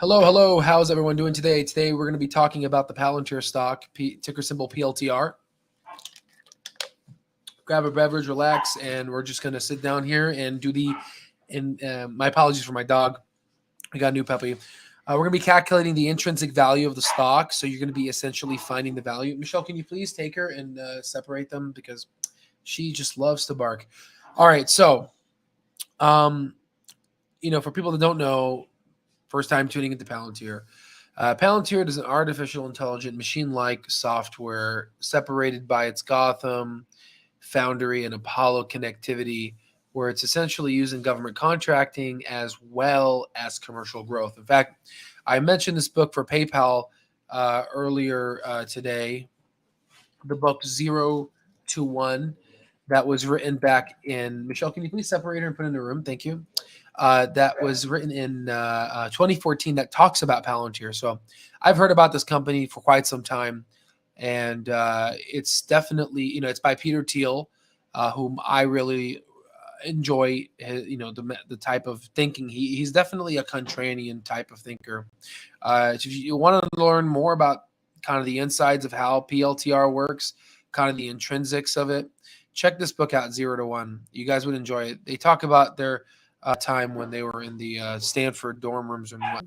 Hello, hello. How's everyone doing today? Today we're going to be talking about the Palantir stock, ticker symbol PLTR. Grab a beverage, relax, and we're just going to sit down here and do the. And my apologies for my dog. We got a new puppy. We're going to be calculating the intrinsic value of the stock. So you're going to be essentially finding the value. Michelle, can you please take her and separate them because she just loves to bark. All right, so for people that don't know. First time tuning into Palantir. Palantir is an artificial intelligent machine-like software separated by its Gotham, Foundry, and Apollo connectivity, where it's essentially used in government contracting as well as commercial growth. In fact, I mentioned this book for PayPal earlier today, the book 0 to 1 that was written back in, Michelle, can you please separate her and put her in the room? Thank you. That was written in 2014 that talks about Palantir. So I've heard about this company for quite some time. And it's definitely, it's by Peter Thiel, whom I really enjoy, the type of thinking. He's definitely a contrarian type of thinker. If you want to learn more about kind of the insides of how PLTR works, kind of the intrinsics of it, check this book out, 0 to 1. You guys would enjoy it. They talk about their time when they were in the Stanford dorm rooms and what.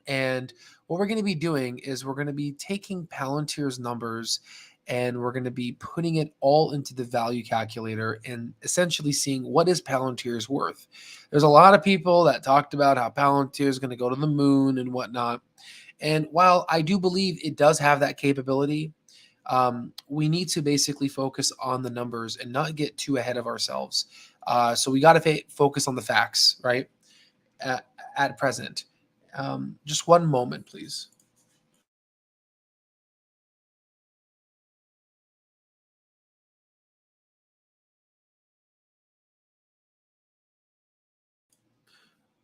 And what we're going to be doing is we're going to be taking Palantir's numbers and we're going to be putting it all into the value calculator and essentially seeing what is Palantir's worth. There's a lot of people that talked about how Palantir is going to go to the moon and whatnot. And while I do believe it does have that capability, we need to basically focus on the numbers and not get too ahead of ourselves. So we got to focus on the facts, right? At present. Just one moment, please.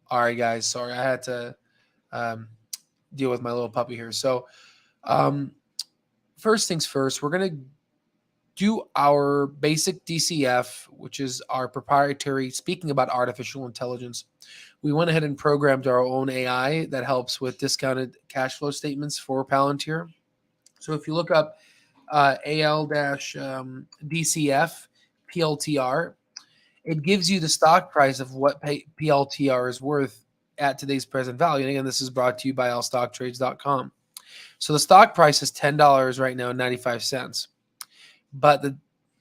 All right, guys. Sorry, I had to deal with my little puppy here. So, first things first, we're going to do our basic DCF, which is our proprietary, speaking about artificial intelligence. We went ahead and programmed our own AI that helps with discounted cash flow statements for Palantir. So if you look up AL-DCF PLTR, it gives you the stock price of what PLTR is worth at today's present value. And again, this is brought to you by allstocktrades.com. So the stock price is $10 right now, 95 cents. But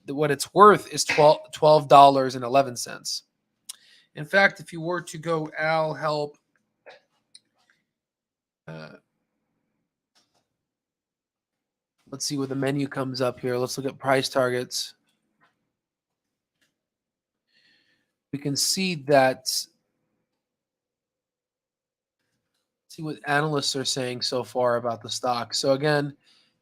what it's worth is $12.11. In fact, if you were to go Al help, let's see what the menu comes up here. Let's look at price targets. We can see that. See what analysts are saying so far about the stock. So again,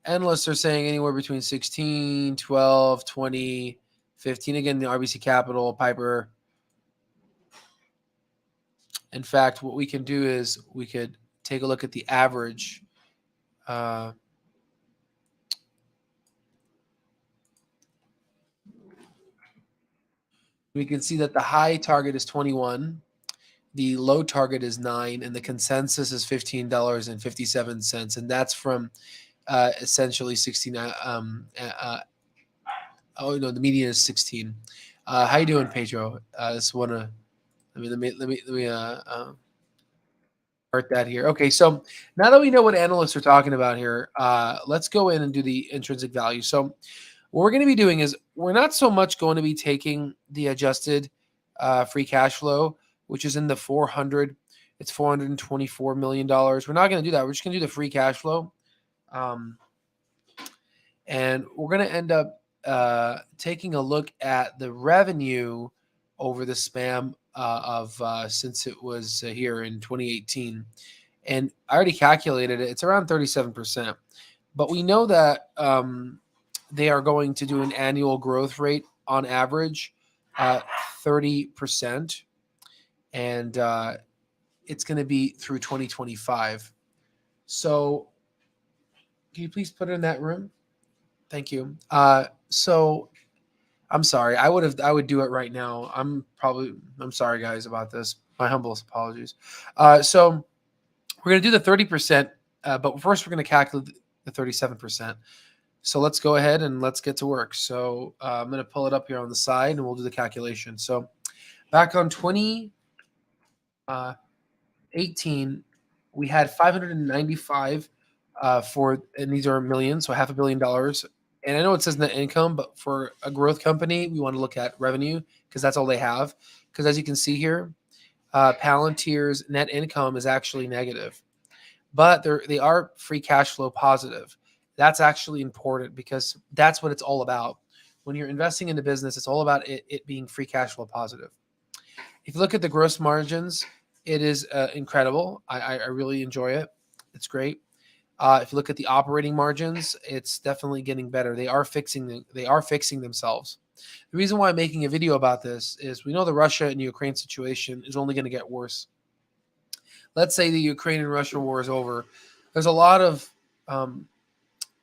analysts are saying anywhere between 16, 12, 20, 15. Again, the RBC Capital, Piper. In fact, what we can do is we could take a look at the average. We can see that the high target is 21, the low target is 9, and the consensus is $15.57, and that's from essentially 16. Oh no, the median is 16. How you doing, Pedro? Just wanna let me start that here. Okay, so now that we know what analysts are talking about here, let's go in and do the intrinsic value. So what we're going to be doing is we're not so much going to be taking the adjusted free cash flow, which is in the 400. It's $424 million. We're not going to do that. We're just going to do the free cash flow. And we're going to end up taking a look at the revenue over the span of since it was here in 2018. And I already calculated it. It's around 37%. But we know that they are going to do an annual growth rate on average 30%. And it's going to be through 2025. So can you please put it in that room? Thank you. So I'm sorry. I would do it right now. I'm sorry, guys, about this. My humblest apologies. So We're going to do the 30%, but first we're going to calculate the 37%. So let's go ahead and let's get to work. So I'm going to pull it up here on the side and we'll do the calculation. So back on 2018, we had 595 and these are millions, so $500 million. And I know it says net income, but for a growth company, we want to look at revenue because that's all they have. Because as you can see here, Palantir's net income is actually negative, but they are free cash flow positive. That's actually important because that's what it's all about. When you're investing in the business, it's all about it being free cash flow positive. If you look at the gross margins, it is incredible. I really enjoy it. It's great. If you look at the operating margins, it's definitely getting better. They are fixing themselves. The reason why I'm making a video about this is we know the Russia and Ukraine situation is only going to get worse. Let's say the Ukraine and Russia war is over. There's a lot of,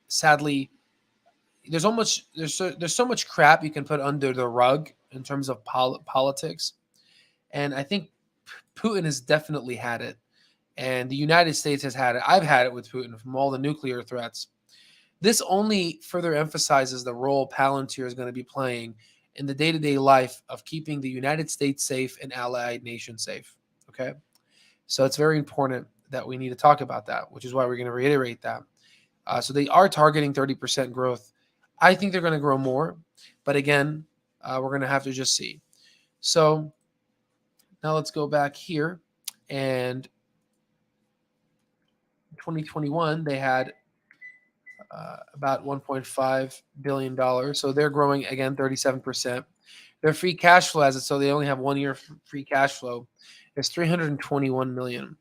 sadly, there's so much crap you can put under the rug in terms of politics, and I think Putin has definitely had it, and the United States has had it. I've had it with Putin from all the nuclear threats. This only further emphasizes the role Palantir is going to be playing in the day-to-day life of keeping the United States safe and allied nations safe. Okay, so it's very important that we need to talk about that, which is why we're going to reiterate that. So they are targeting 30% growth. I think they're going to grow more, but again, we're going to have to just see. So now let's go back here, and 2021 they had about $1.5 billion. So they're growing again 37%. Their free cash flow, so they only have 1 year free cash flow, is 321 million.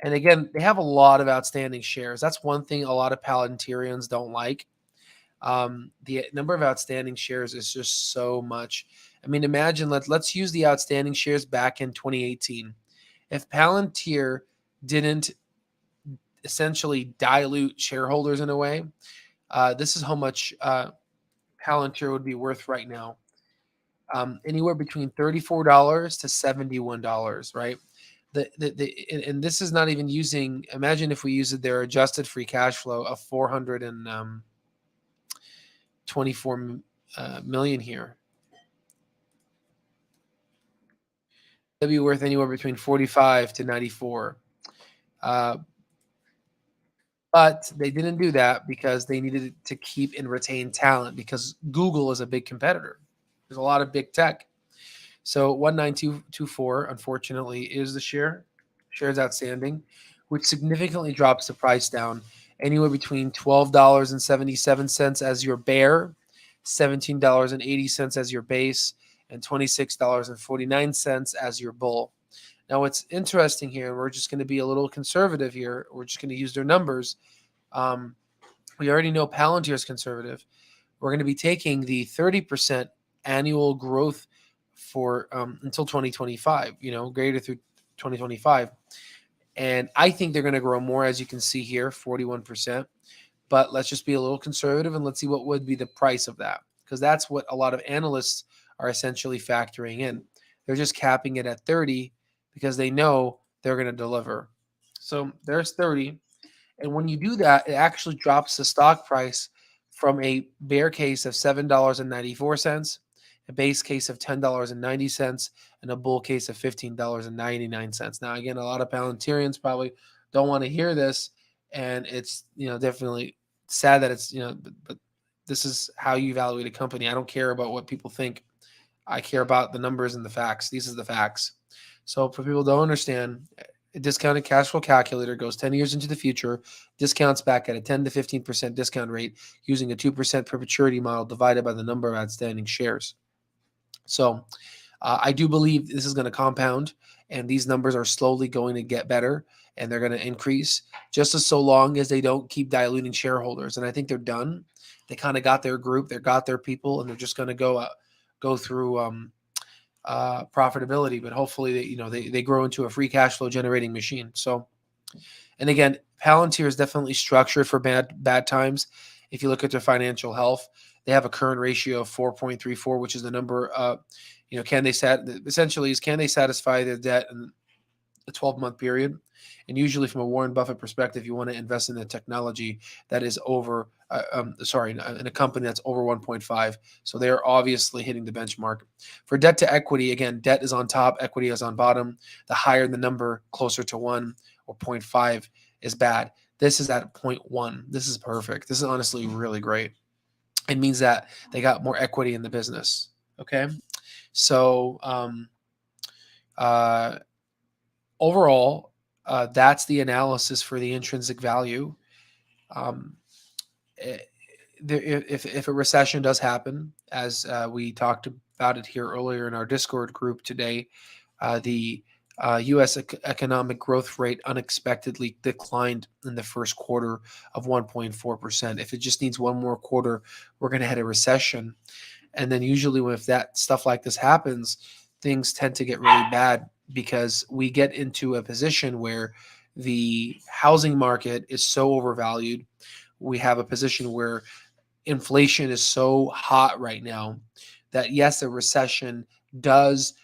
And again, they have a lot of outstanding shares. That's one thing a lot of Palantirians don't like. The number of outstanding shares is just so much. I mean, imagine let's use the outstanding shares back in 2018. If Palantir didn't essentially dilute shareholders in a way, this is how much Palantir would be worth right now. Anywhere between $34 to $71, right? And this is not even using, imagine if we use their adjusted free cash flow of 424 million here. That'd be worth anywhere between 45 to 94. But they didn't do that because they needed to keep and retain talent because Google is a big competitor. There's a lot of big tech. So 19224, unfortunately, is the shares outstanding, which significantly drops the price down anywhere between $12.77 as your bear, $17.80 as your base, and $26.49 as your bull. Now, what's interesting here, we're just going to be a little conservative here. We're just going to use their numbers. We already know Palantir is conservative. We're going to be taking the 30% annual growth for until 2025, greater through 2025. And I think they're going to grow more, as you can see here, 41%. But let's just be a little conservative and let's see what would be the price of that, because that's what a lot of analysts are essentially factoring in. They're just capping it at 30 because they know they're going to deliver. So there's 30. And when you do that, it actually drops the stock price from a bear case of $7.94, a base case of $10.90, and a bull case of $15.99. Now, again, a lot of Palantirians probably don't want to hear this, and it's definitely sad that it's but this is how you evaluate a company. I don't care about what people think. I care about the numbers and the facts. These are the facts. So for people who don't understand, a discounted cash flow calculator goes 10 years into the future, discounts back at a 10 to 15% discount rate using a 2% perpetuity model divided by the number of outstanding shares. So I do believe this is going to compound, and these numbers are slowly going to get better, and they're going to increase just as so long as they don't keep diluting shareholders. And I think they're done. They kind of got their group, they got their people, and they're just going to go through profitability. But hopefully, they grow into a free cash flow generating machine. So, and again, Palantir is definitely structured for bad times. If you look at their financial health, they have a current ratio of 4.34, which is the number. Can they satisfy their debt and a 12-month period. And usually from a Warren Buffett perspective, you want to invest in a technology that is over, in a company that's over 1.5. So they're obviously hitting the benchmark. For debt to equity, again, debt is on top, equity is on bottom. The higher the number, closer to 1 or 0.5 is bad. This is at 0.1. This is perfect. This is honestly really great. It means that they got more equity in the business. Okay. So overall, that's the analysis for the intrinsic value. If a recession does happen, as we talked about it here earlier in our Discord group today, the U.S. economic growth rate unexpectedly declined in the first quarter of 1.4%. If it just needs one more quarter, we're going to hit a recession. And then usually if that stuff like this happens, things tend to get really bad because we get into a position where the housing market is so overvalued. We have a position where inflation is so hot right now that yes, a recession does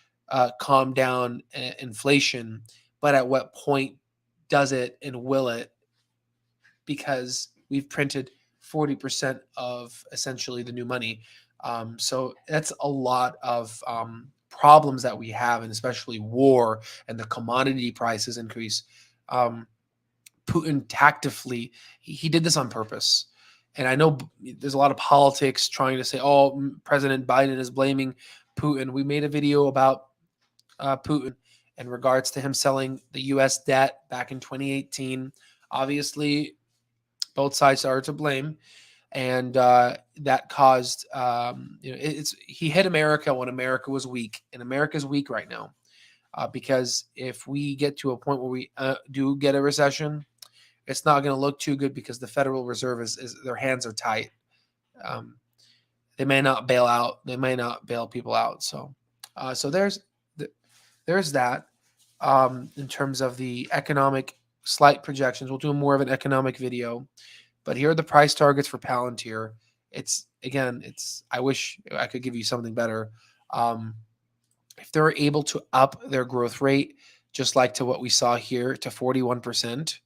calm down inflation, but at what point does it and will it? Because we've printed 40% of essentially the new money. So that's a lot of problems that we have, and especially war and the commodity prices increase. Putin tactically, he did this on purpose. And I know there's a lot of politics trying to say, oh, President Biden is blaming Putin. We made a video about Putin in regards to him selling the U.S. debt back in 2018. Obviously, both sides are to blame, and that caused he hit America when America was weak, and America's weak right now because if we get to a point where we do get a recession, it's not going to look too good because the Federal Reserve is their hands are tight. They may not bail out. They may not bail people out. So there's that in terms of the economic slight projections. We'll do more of an economic video, but here are the price targets for Palantir. I wish I could give you something better. If they're able to up their growth rate, just like to what we saw here to 41%,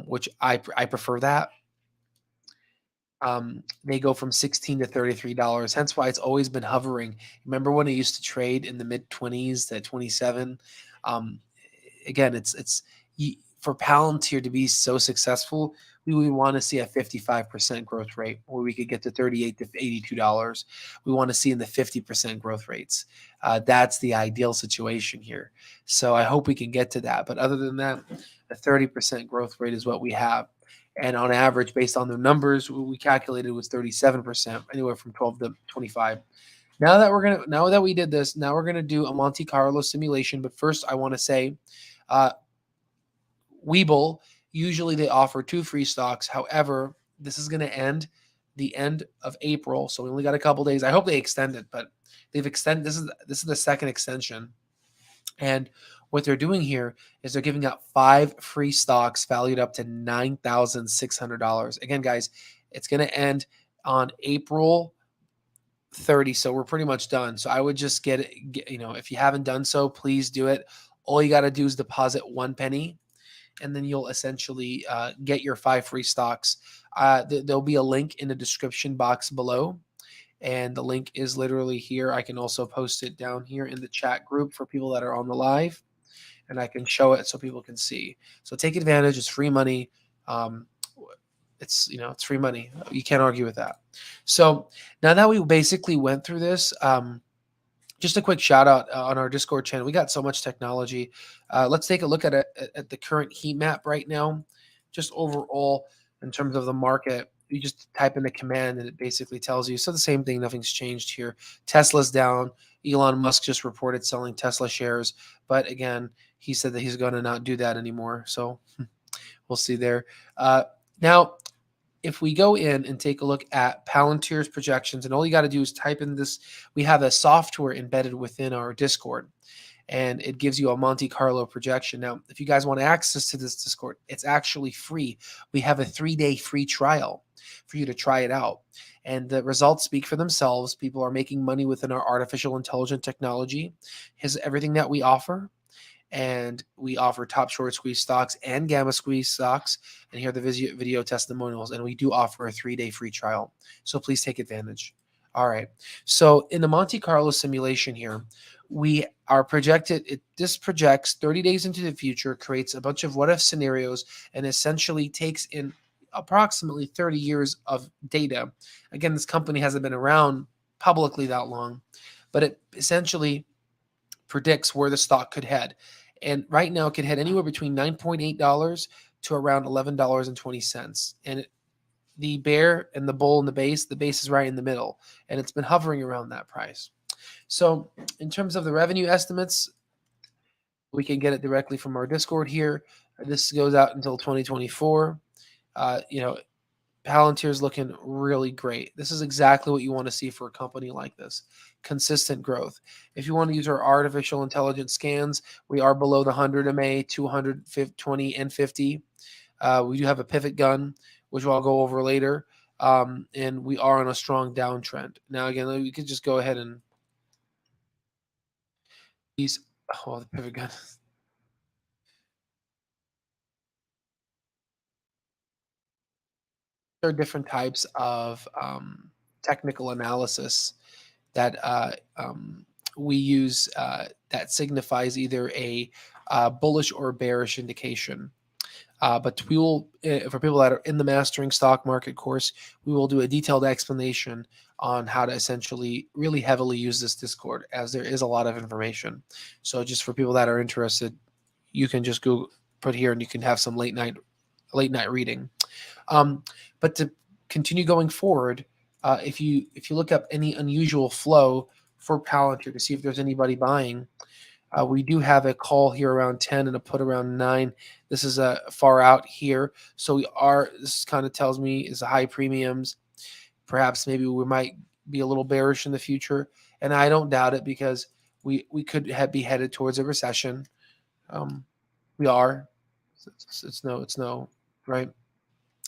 which I prefer that. They go from $16 to $33. Hence why it's always been hovering. Remember when it used to trade in the mid 20s to 27? Again, it's for Palantir to be so successful, we would want to see a 55% growth rate where we could get to $38 to $82. We want to see in the 50% growth rates. That's the ideal situation here. So I hope we can get to that. But other than that, a 30% growth rate is what we have. And on average, based on their numbers, we calculated was 37%, anywhere from 12 to 25. Now that we did this, now we're gonna do a Monte Carlo simulation. But first, I want to say, Webull, usually they offer 2 free stocks. However, this is going to end the end of April, so we only got a couple days. I hope they extend it, but they've extended. This is the second extension, and what they're doing here is they're giving out 5 free stocks valued up to $9,600. Again, guys, it's going to end on April 30, so we're pretty much done. So I would just get it. If you haven't done so, please do it. All you got to do is deposit 1 penny. And then you'll essentially get your 5 free stocks. There'll be a link in the description box below. And the link is literally here. I can also post it down here in the chat group for people that are on the live. And I can show it so people can see. So take advantage. It's free money. It's free money. You can't argue with that. So now that we basically went through this, just a quick shout out on our Discord channel. We got so much technology. Let's take a look at the current heat map right now. Just overall, in terms of the market, you just type in the command and it basically tells you. So the same thing, nothing's changed here. Tesla's down. Elon Musk just reported selling Tesla shares. But again, he said that he's going to not do that anymore. So we'll see there. Now, if we go in and take a look at Palantir's projections, and all you got to do is type in this, we have a software embedded within our Discord, and it gives you a Monte Carlo projection. Now, if you guys want access to this Discord, it's actually free. We have a 3-day free trial for you to try it out. And the results speak for themselves. People are making money within our artificial intelligence technology. Everything that we offer. and we offer top short squeeze stocks and gamma squeeze stocks. And here are the video testimonials. And we do offer a 3-day free trial. So please take advantage. All right. So in the Monte Carlo simulation here, we are projected, this projects 30 days into the future, creates a bunch of what if scenarios, and essentially takes in approximately 30 years of data. Again, this company hasn't been around publicly that long, but it essentially predicts where the stock could head. And right now, it could head anywhere between $9.8 to around $11.20. And the bear and the bull and the base is right in the middle, and it's been hovering around that price. So, in terms of the revenue estimates, we can get it directly from our Discord here. This goes out until 2024. You know, Palantir is looking really great. This is exactly what you want to see for a company like this. Consistent growth. If you want to use our artificial intelligence scans, we are below the 100 MA, 220 and 50. We do have a pivot gun, which I'll go over later. And we are on a strong downtrend. Now, again, we could just go ahead and these. Oh, the pivot gun. There are different types of technical analysis that we use that signifies either a bullish or bearish indication. But we will, for people that are in the Mastering Stock Market course, we will do a detailed explanation on how to essentially really heavily use this Discord, as there is a lot of information. So just for people that are interested, you can just go put here and you can have some late night reading. But to continue going forward, if you look up any unusual flow for Palantir to see if there's anybody buying, we do have a call here around 10 and a put around 9. This is a far out here, so this kind of tells me is a high premiums. Perhaps maybe we might be a little bearish in the future, and I don't doubt it because we could be headed towards a recession. We are. It's no right.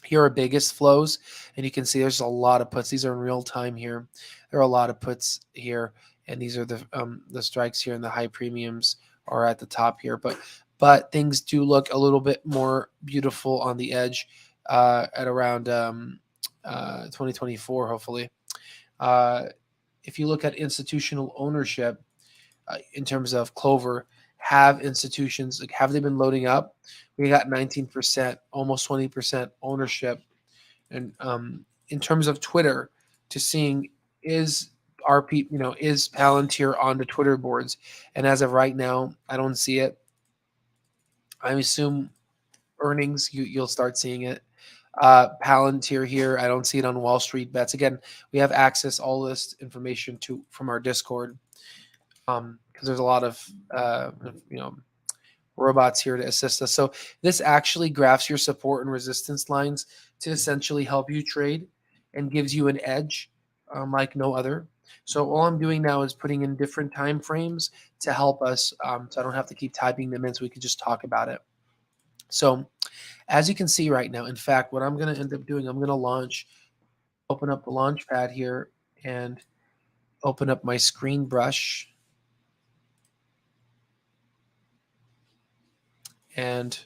Here are biggest flows, and you can see there's a lot of puts. These are in real time here. There are a lot of puts here, and these are the strikes here, and the high premiums are at the top here. But things do look a little bit more beautiful on the edge at around 2024, hopefully. If you look at institutional ownership in terms of Clover, have institutions, like, have they been loading up? We got 19%, almost 20% ownership. And in terms of Twitter, to seeing is is Palantir on the Twitter boards? And as of right now, I don't see it. I assume earnings, you'll start seeing it. Palantir here, I don't see it on Wall Street Bets. Again, we have access all this information from our Discord, because there's a lot of robots here to assist us. So this actually graphs your support and resistance lines to essentially help you trade and gives you an edge like no other. So all I'm doing now is putting in different time frames to help us, so I don't have to keep typing them in, so we can just talk about it. So as you can see right now, in fact, what I'm going to end up doing, I'm going to open up the launch pad here and open up my screen brush. And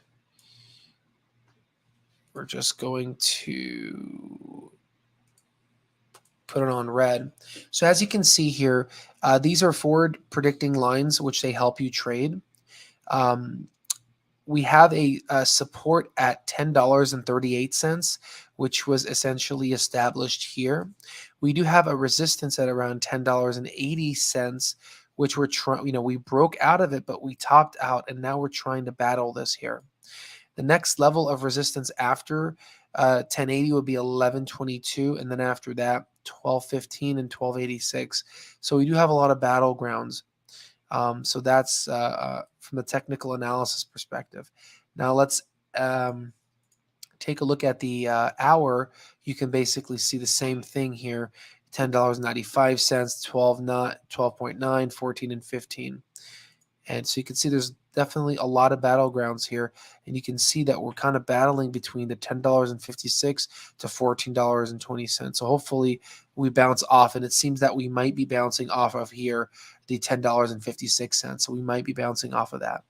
we're just going to put it on red. So as you can see here, these are forward predicting lines, which they help you trade. We have a support at $10.38, which was essentially established here. We do have a resistance at around $10.80, which we're trying, we broke out of it, but we topped out, and now we're trying to battle this here. The next level of resistance after 1080 would be 1122, and then after that 1215 and 1286. So we do have a lot of battlegrounds. So that's from the technical analysis perspective. Now let's take a look at the hour. You can basically see the same thing here: $10.95, 12.9, 14, and 15. And so you can see there's definitely a lot of battlegrounds here, and you can see that we're kind of battling between the $10.56 to $14.20. So hopefully we bounce off, and it seems that we might be bouncing off of here the $10.56. So we might be bouncing off of that.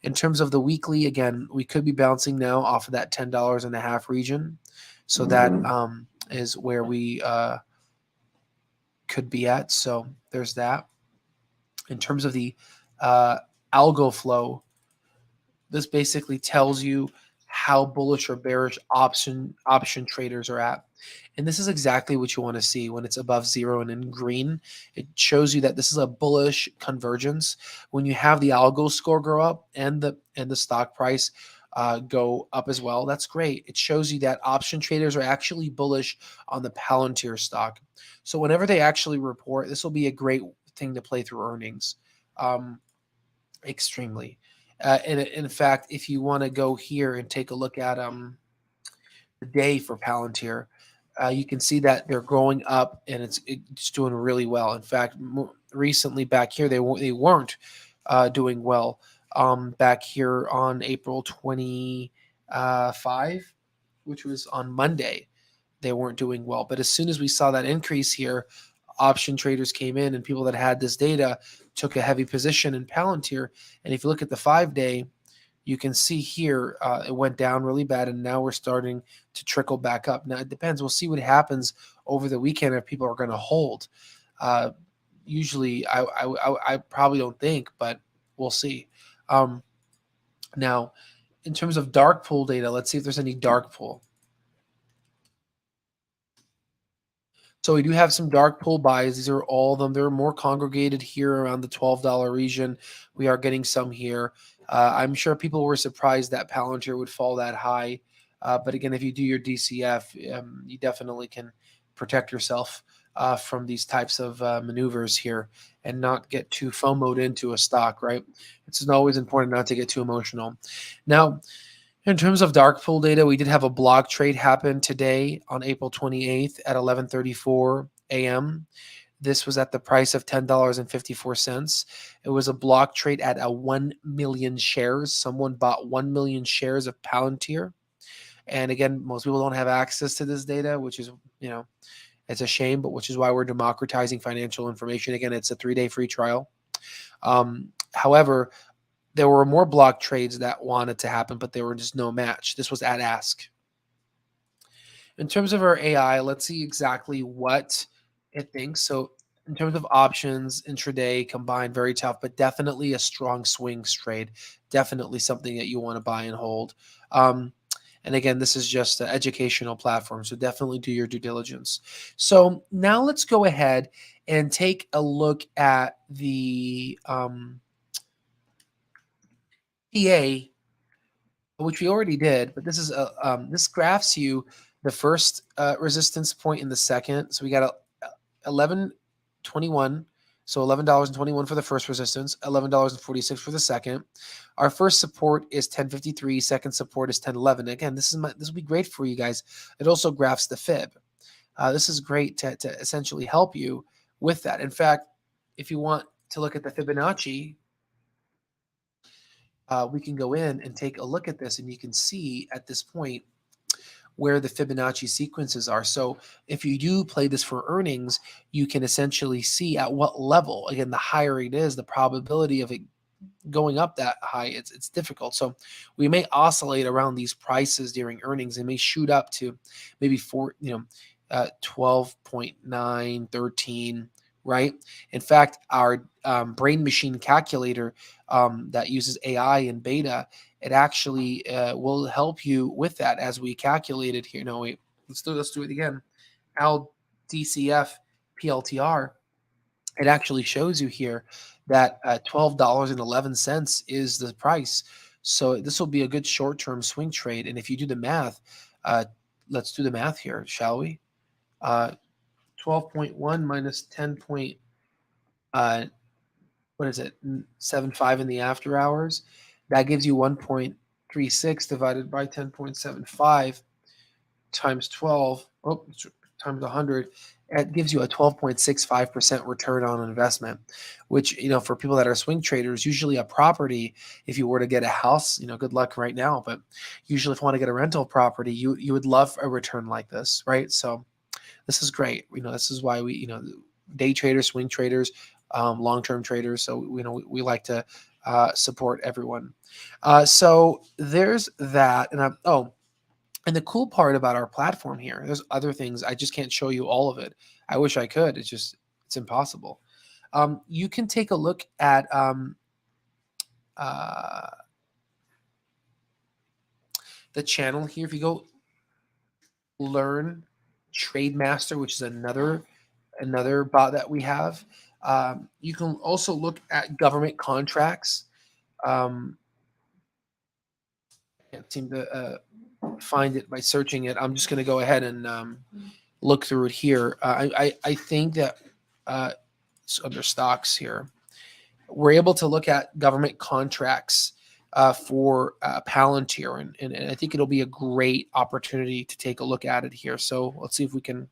In terms of the weekly, again, we could be bouncing now off of that $10.50 region. So that is where we could be at. So there's that. In terms of the algo flow, this basically tells you how bullish or bearish option traders are at. And this is exactly what you want to see when it's above zero and in green. It shows you that this is a bullish convergence. When you have the algo score go up and the stock price go up as well, that's great. It shows you that option traders are actually bullish on the Palantir stock. So whenever they actually report, this will be a great thing to play through earnings. Extremely. And in fact, if you want to go here and take a look at the day for Palantir, you can see that they're growing up and it's doing really well. In fact, recently back here, they weren't doing well. Back here on April 25, which was on Monday, they weren't doing well. But as soon as we saw that increase here, option traders came in and people that had this data took a heavy position in Palantir. And if you look at the 5-day, you can see here it went down really bad, and now we're starting to trickle back up. Now it depends. We'll see what happens over the weekend if people are going to hold. Usually, I probably don't think, but we'll see. Now, in terms of dark pool data, let's see if there's any dark pool. So we do have some dark pool buys. These are all of them. They're more congregated here around the $12 region. We are getting some here. I'm sure people were surprised that Palantir would fall that high. But again, if you do your DCF, you definitely can protect yourself from these types of maneuvers here and not get too FOMO'd into a stock, right? It's always important not to get too emotional. Now, in terms of dark pool data, we did have a block trade happen today on April 28th at 11:34 a.m. This was at the price of $10.54. It was a block trade at 1 million shares. Someone bought 1 million shares of Palantir. And again, most people don't have access to this data, which is, it's a shame, but which is why we're democratizing financial information. Again, it's a 3-day free trial. However, there were more block trades that wanted to happen, but there were just no match. This was at ask. In terms of our AI, let's see exactly what it thinks. So in terms of options, intraday, combined, very tough, but definitely a strong swings trade. Definitely something that you want to buy and hold. And again, this is just an educational platform, so definitely do your due diligence. So now let's go ahead and take a look at the PA, which we already did, but this is this graphs you the first resistance point in the second. So we got a 11.21, so $11.21 for the first resistance, $11.46 for the second. Our first support is 10.53. Second support is 10.11. Again, this will be great for you guys. It also graphs the fib. This is great to essentially help you with that. In fact, if you want to look at the Fibonacci, we can go in and take a look at this, and you can see at this point where the Fibonacci sequences are. So if you do play this for earnings, you can essentially see at what level. Again, the higher it is, the probability of it going up that high, it's difficult. So we may oscillate around these prices during earnings. They may shoot up to maybe 12.9, 13. Right? In fact, our brain machine calculator that uses AI and beta, it actually will help you with that as we calculate it here. No, wait, let's do it again. DCF PLTR, it actually shows you here that $12.11 is the price. So this will be a good short-term swing trade. And if you do the math, let's do the math here, shall we? 12.1 minus 10. What is it? 75 in the after hours. That gives you 1.36 divided by 10.75 times 12. Times 100. It gives you a 12.65% return on investment, which, for people that are swing traders, usually a property, if you were to get a house, good luck right now, but usually if you want to get a rental property, you would love a return like this, right? So this is great. This is why we, day traders, swing traders, long-term traders. So we like to support everyone. So there's that. And and the cool part about our platform here, there's other things. I just can't show you all of it. I wish I could. It's impossible. You can take a look at uh, the channel here. If you go learn Trade Master, which is another bot that we have, you can also look at government contracts. I can't seem to find it by searching it. I'm just going to go ahead and look through it here. I think that it's under stocks here, we're able to look at government contracts for Palantir, and I think it'll be a great opportunity to take a look at it here. So let's see if we can.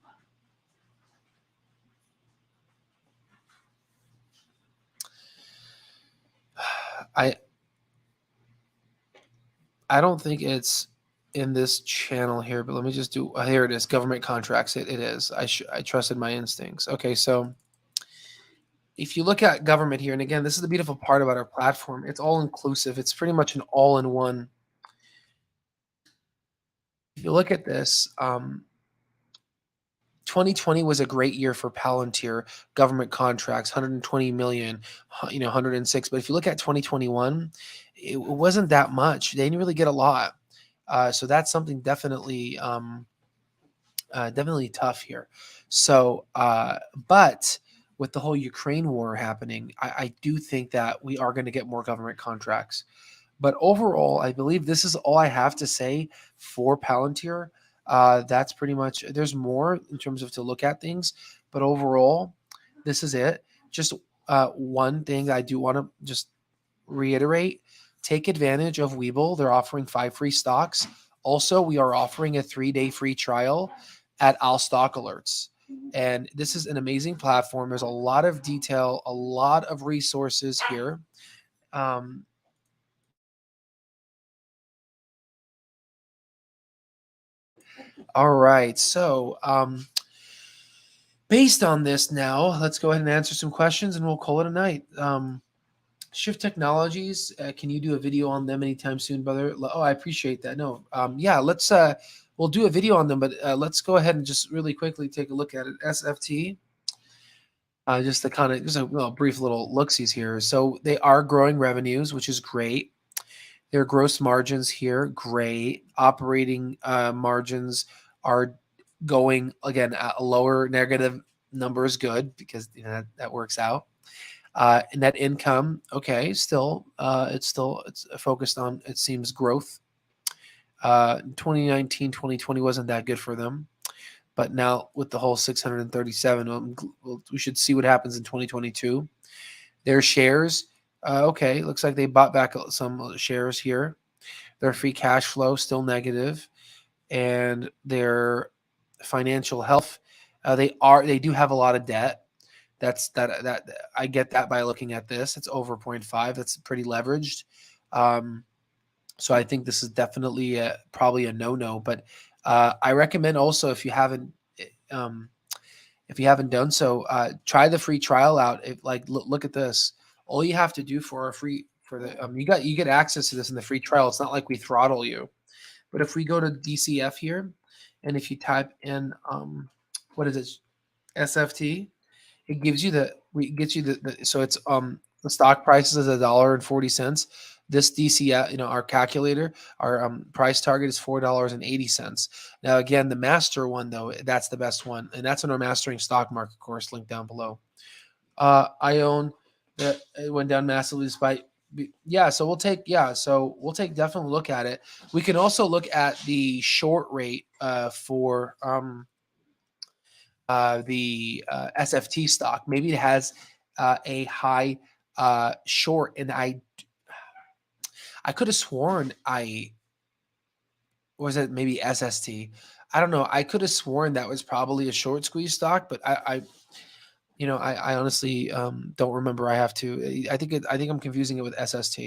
I don't think it's in this channel here, but let me just do. Here it is, government contracts. It is. I trusted my instincts. Okay, so if you look at government here, and again, this is the beautiful part about our platform. It's all inclusive. It's pretty much an all-in-one. If you look at this, 2020 was a great year for Palantir government contracts, 120 million, 106. But if you look at 2021, it wasn't that much. They didn't really get a lot. So that's something definitely, definitely tough here. So, but with the whole Ukraine war happening, I do think that we are going to get more government contracts. But overall, I believe this is all I have to say for Palantir. That's pretty much, there's more in terms of to look at things, but overall, this is it. Just one thing I do want to just reiterate, take advantage of Webull. They're offering 5 free stocks. Also, we are offering a 3-day free trial at All Stock Alerts. And this is an amazing platform. There's a lot of detail, a lot of resources here. All right. So, based on this now, let's go ahead and answer some questions and we'll call it a night. Shift Technologies, can you do a video on them anytime soon, brother? Oh, I appreciate that. No, yeah, we'll do a video on them, but let's go ahead and just really quickly take a look at it. SFT, just the kind of, just a brief little look-sees here. So they are growing revenues, which is great. Their gross margins here, great. Operating margins are going, again, a lower negative number is good because that works out. Net income, okay, still, it's focused on, it seems, growth. 2019, 2020 wasn't that good for them. But now with the whole 637, we should see what happens in 2022. Their shares, okay, looks like they bought back some shares here. Their free cash flow still negative, and their financial health, they do have a lot of debt. That I get that by looking at this. It's over 0.5. That's pretty leveraged. So I think this is definitely probably a no-no. But I recommend also, if you haven't done so, try the free trial out. Look at this. All you have to do you get access to this in the free trial. It's not like we throttle you. But if we go to DCF here, and if you type in what is it, SFT, it gets you so it's the stock price is $1.40. This DCF, our calculator, our price target is $4.80. Now, again, the master one, though, that's the best one. And that's in our mastering stock market course, link down below. I own that. It went down massively despite. So we'll take definitely look at it. We can also look at the short rate for the SFT stock. Maybe it has a high short, and I could have sworn was it maybe SST. I don't know. I could have sworn that was probably a short squeeze stock, but I honestly don't remember. I think I'm confusing it with SST.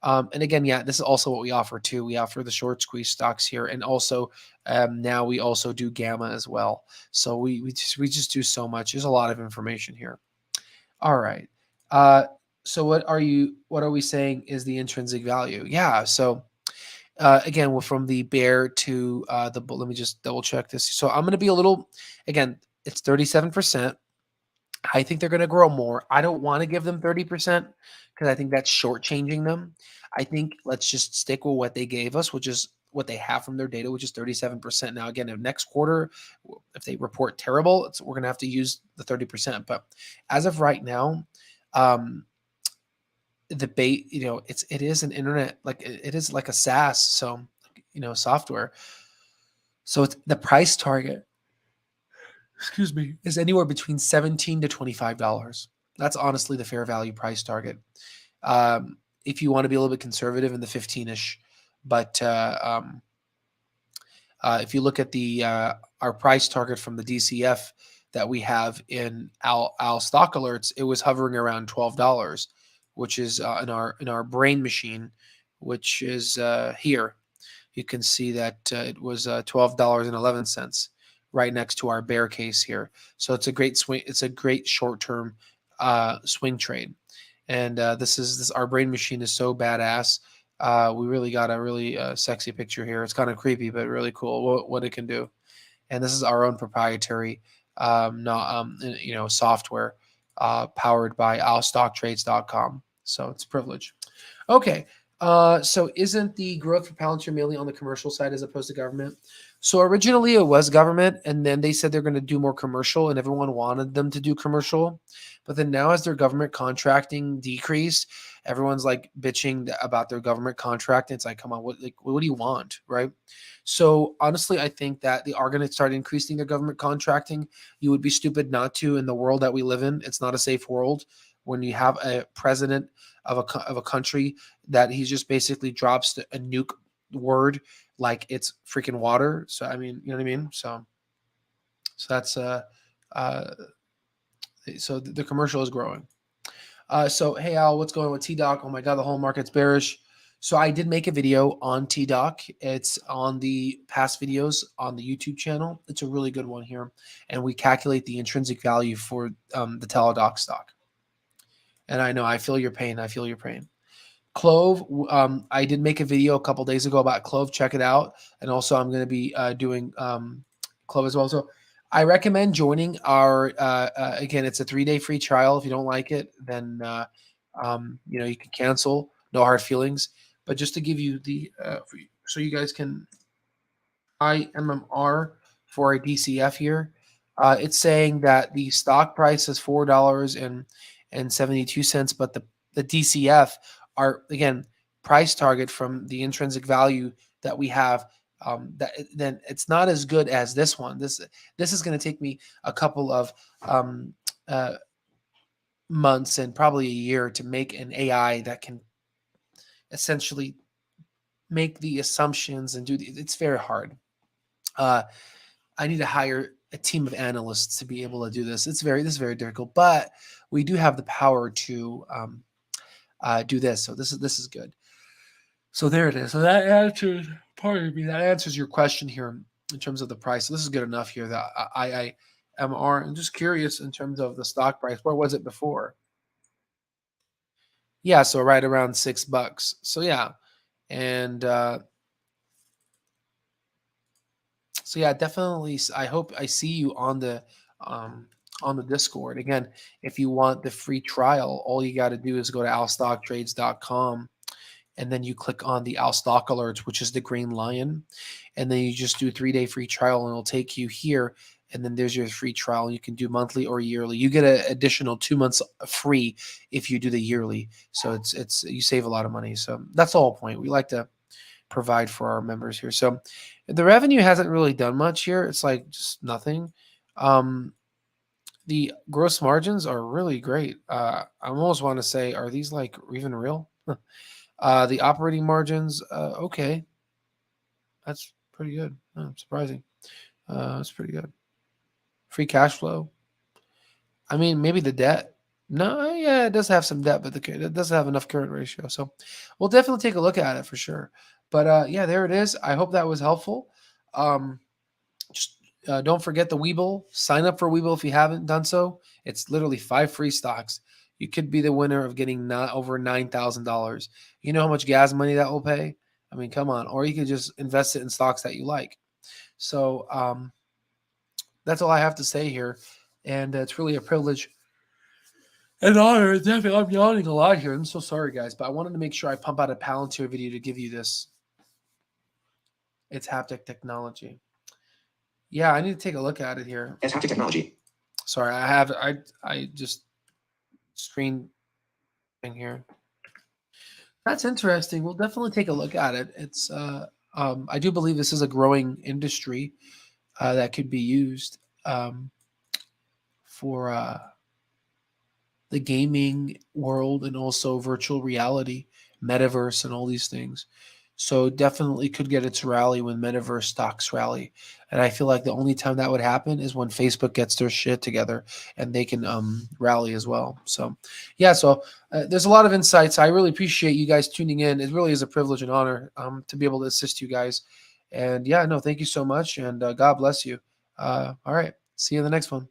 And again, yeah, this is also what we offer too. We offer the short squeeze stocks here, and also now we also do gamma as well. So we just do so much. There's a lot of information here. All right. So what are we saying is the intrinsic value? Yeah. So again, we're from the bear to the bull. Let me just double check this. So I'm going to be a little, again, it's 37%. I think they're going to grow more. I don't want to give them 30% because I think that's shortchanging them. I think let's just stick with what they gave us, which is what they have from their data, which is 37%. Now, again, if next quarter, if they report terrible, we're going to have to use the 30%. But as of right now, um, the bait, it is an internet, like it is like a SaaS, so software. So it's the price target, excuse me, is anywhere between $17 to $25. That's honestly the fair value price target. If you want to be a little bit conservative in the 15ish, but if you look at the our price target from the DCF that we have in our stock alerts, it was hovering around $12, which is in our brain machine, which is here. You can see that it was $12.11 right next to our bear case here. So it's a great swing. It's a great short-term swing trade. And this our brain machine is so badass. We really got a really sexy picture here. It's kind of creepy, but really cool what it can do. And this is our own proprietary, software powered by owlstocktrades.com. So it's a privilege. Okay. So isn't the growth for Palantir mainly on the commercial side as opposed to government? So originally it was government, and then they said they're going to do more commercial, and everyone wanted them to do commercial. But then now, as their government contracting decreased, everyone's like bitching about their government contract. It's like, come on, what do you want, right? So honestly, I think that they are going to start increasing their government contracting. You would be stupid not to in the world that we live in. It's not a safe world when you have a president of a country that he just basically drops a nuke word like it's freaking water. So I mean, you know what I mean? So that's so the commercial is growing. So hey Al, what's going on with TDoc? Oh my god, the whole market's bearish. So I did make a video on TDoc. It's on the past videos on the YouTube channel. It's a really good one here, and we calculate the intrinsic value for the Teladoc stock. And I know I feel your pain. I feel your pain. Clove, I did make a video a couple days ago about Clove. Check it out. And also I'm going to be doing Clove as well. So I recommend joining our, again, it's a 3-day free trial. If you don't like it, then, you can cancel. No hard feelings. But just to give you the, so you guys can, IMMR for a DCF here. It's saying that the stock price is $4.72, but the DCF are, again, price target from the intrinsic value that we have. Then it's not as good as this one. This is going to take me a couple of months and probably a year to make an AI that can essentially make the assumptions and it's very hard. I need to hire a team of analysts to be able to do this. This is very difficult, but we do have the power to do this. So this is good. So there it is. So that answers, pardon me, that answers your question here in terms of the price. So this is good enough here. That I'm just curious in terms of the stock price. Where was it before? Yeah, so right around $6. So yeah, and so yeah, definitely. I hope I see you on the Discord. Again, if you want the free trial, all you got to do is go to owlstocktrades.com, and then you click on the Owl Stock Alerts, which is the green lion, and then you just do a 3-day free trial, and it'll take you here. And then there's your free trial. You can do monthly or yearly. You get an additional 2 months free if you do the yearly. So it's you save a lot of money. So that's the whole point. We like to provide for our members here. So the revenue hasn't really done much here. It's like just nothing. The gross margins are really great. I almost want to say, are these like even real? The operating margins, okay. That's pretty good. Surprising. That's pretty good. Free cash flow. I mean, maybe the debt. No, yeah, it does have some debt, but it doesn't have enough current ratio. So we'll definitely take a look at it for sure. But yeah, there it is. I hope that was helpful. Just don't forget the Webull. Sign up for Webull if you haven't done so. It's literally 5 free stocks. You could be the winner of getting not over $9,000. You know how much gas money that will pay? I mean, come on. Or you could just invest it in stocks that you like. So that's all I have to say here. And it's really a privilege and honor. Definitely, I'm yawning a lot here. I'm so sorry, guys. But I wanted to make sure I pump out a Palantir video to give you this. It's haptic technology. Yeah, I need to take a look at it here. It's haptic technology. Sorry, I just screen thing here. That's interesting. We'll definitely take a look at it. It's I do believe this is a growing industry that could be used for the gaming world and also virtual reality, metaverse, and all these things. So definitely could get its rally when metaverse stocks rally. And I feel like the only time that would happen is when Facebook gets their shit together and they can rally as well. So yeah, so there's a lot of insights. I really appreciate you guys tuning in. It really is a privilege and honor to be able to assist you guys. And yeah, no, thank you so much. And God bless you. All right. See you in the next one.